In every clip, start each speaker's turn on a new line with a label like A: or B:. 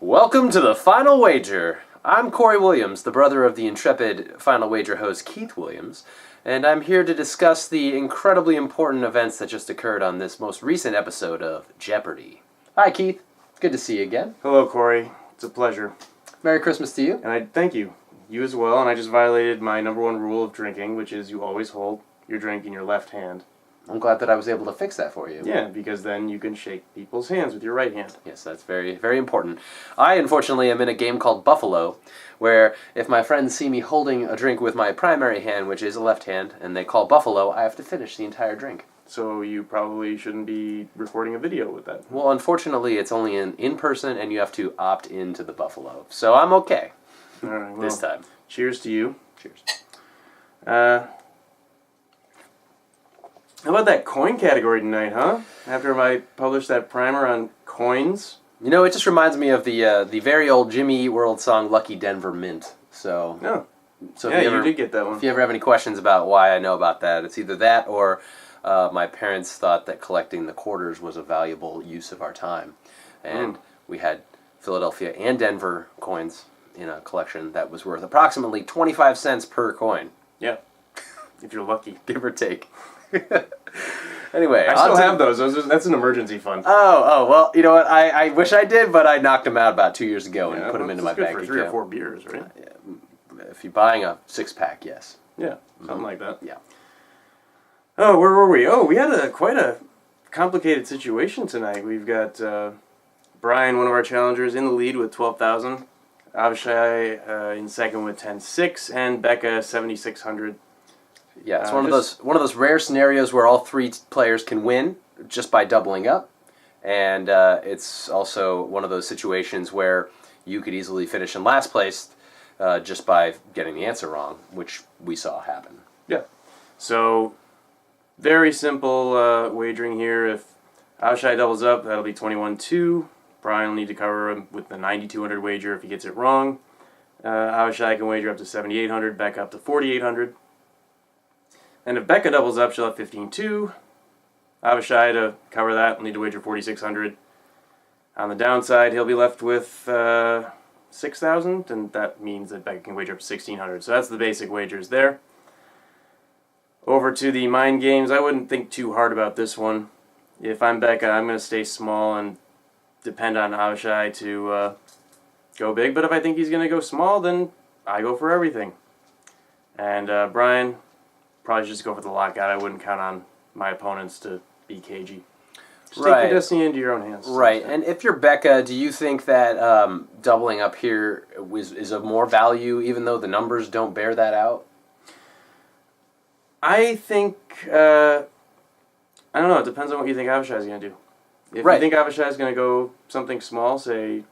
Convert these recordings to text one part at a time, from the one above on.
A: Welcome to the Final Wager. I'm Corey Williams, the brother of the intrepid Final Wager host Keith Williams, and I'm here to discuss the incredibly important events that just occurred on this most recent episode of Jeopardy. Hi, Keith. Good to see you again.
B: Hello, Corey. It's a pleasure.
A: Merry Christmas to you.
B: And I thank you. You as well, and I just violated my number one rule of drinking, which is you always hold your drink in your left hand.
A: I'm glad that I was able to fix that for you.
B: Yeah, because then you can shake people's hands with your right hand.
A: Yes, that's very, very important. I, unfortunately, am in a game called Buffalo, where if my friends see me holding a drink with my primary hand, which is a left hand, and they call Buffalo, I have to finish the entire drink.
B: So you probably shouldn't be recording a video with that.
A: Well, unfortunately, it's only in person, and you have to opt into the Buffalo. So I'm okay.
B: All right, well,
A: this time.
B: Cheers to you.
A: Cheers.
B: How about that coin category tonight, huh? After I published that primer on coins.
A: You know, it just reminds me of the very old Jimmy Eat World song "Lucky Denver Mint." So,
B: yeah, you did get that one.
A: If you ever have any questions about why I know about that, it's either that or my parents thought that collecting the quarters was a valuable use of our time, and we had Philadelphia and Denver coins in a collection that was worth approximately 25 cents per coin.
B: Yeah, if you're lucky,
A: give or take. Anyway,
B: I still have those. That's an emergency fund.
A: Oh, well, you know what? I wish I did, but I knocked them out about 2 years ago and put them into my bank account.
B: For 3 or 4 beers, right?
A: Yeah. If you're buying a 6-pack, yes.
B: Yeah, something like that.
A: Yeah.
B: Oh, where were we? Oh, we had quite a complicated situation tonight. We've got Brian, one of our challengers, in the lead with 12,000. Avishai in second with 10,600, and Becca 7,600.
A: Yeah, it's one of those rare scenarios where all three players can win just by doubling up, and it's also one of those situations where you could easily finish in last place just by getting the answer wrong, which we saw happen.
B: Yeah. So, very simple wagering here. If Avishai doubles up, that'll be 21-2. Brian will need to cover him with the 9,200 wager if he gets it wrong. Avishai can wager up to 7,800, Becca up to 4,800. And if Becca doubles up, she'll have 15-2. Avishai, to cover that, will need to wager 4,600. On the downside, he'll be left with 6,000, and that means that Becca can wager up to 1,600. So that's the basic wagers there. Over to the mind games. I wouldn't think too hard about this one. If I'm Becca, I'm going to stay small and depend on Avishai to go big. But if I think he's going to go small, then I go for everything. And Brian, probably just go for the lockout. I wouldn't count on my opponents to be cagey. Just take your destiny into your own hands.
A: Right, and if you're Becca, do you think that doubling up here is of more value, even though the numbers don't bear that out?
B: I think, I don't know, it depends on what you think Avishai is going to do. If you think Avishai is going to go something small, say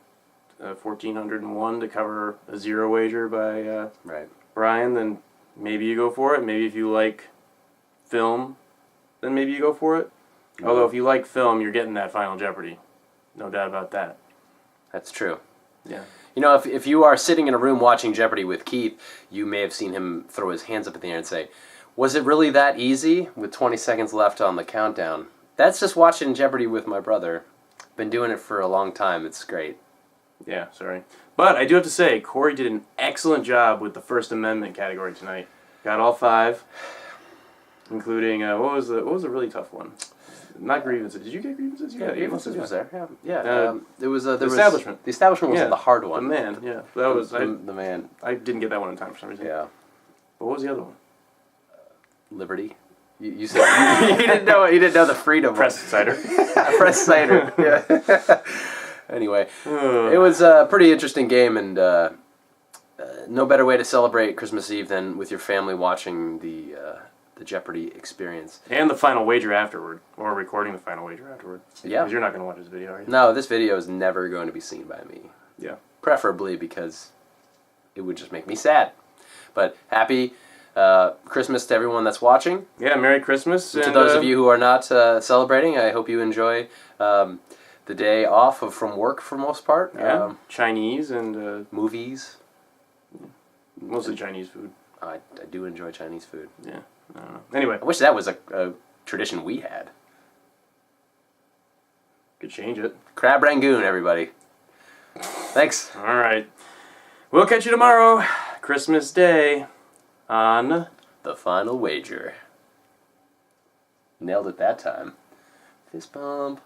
B: 1,401 to cover a zero wager by Brian, then maybe you go for it. Maybe if you like film, then maybe you go for it. Mm-hmm. Although if you like film, you're getting that Final Jeopardy. No doubt about that.
A: That's true.
B: Yeah.
A: You know, if you are sitting in a room watching Jeopardy with Keith, you may have seen him throw his hands up in the air and say, "Was it really that easy?" with 20 seconds left on the countdown. That's just watching Jeopardy with my brother. Been doing it for a long time. It's great.
B: Yeah, sorry. But I do have to say, Corey did an excellent job with the First Amendment category tonight. Got all 5, including what was a really tough one? Not grievances. Did you get grievances?
A: Yeah, grievances was there. Yeah.
B: There was the establishment.
A: The establishment was the hard one.
B: The man. Yeah, that was
A: the man.
B: I didn't get that one in time for some reason.
A: Yeah.
B: But what was the other one?
A: Liberty. You said you didn't know. You didn't know the freedom.
B: Press cider.
A: Press cider. Yeah. Anyway, it was a pretty interesting game, and no better way to celebrate Christmas Eve than with your family watching the Jeopardy experience.
B: And the final wager afterward, or recording the final wager afterward.
A: Yeah.
B: Because you're not going to watch this video, are you?
A: No, this video is never going to be seen by me.
B: Yeah.
A: Preferably because it would just make me sad. But happy Christmas to everyone that's watching.
B: Yeah, Merry Christmas.
A: To those of you who are not celebrating, I hope you enjoy the day off from work for most part.
B: Yeah, Chinese and
A: movies.
B: Mostly Chinese food.
A: I do enjoy Chinese food.
B: Yeah, I don't know. Anyway.
A: I wish that was a tradition we had.
B: Could change it.
A: Crab Rangoon, everybody. Thanks.
B: All right. We'll catch you tomorrow, Christmas Day, on
A: The Final Wager. Nailed it that time. Fist bump.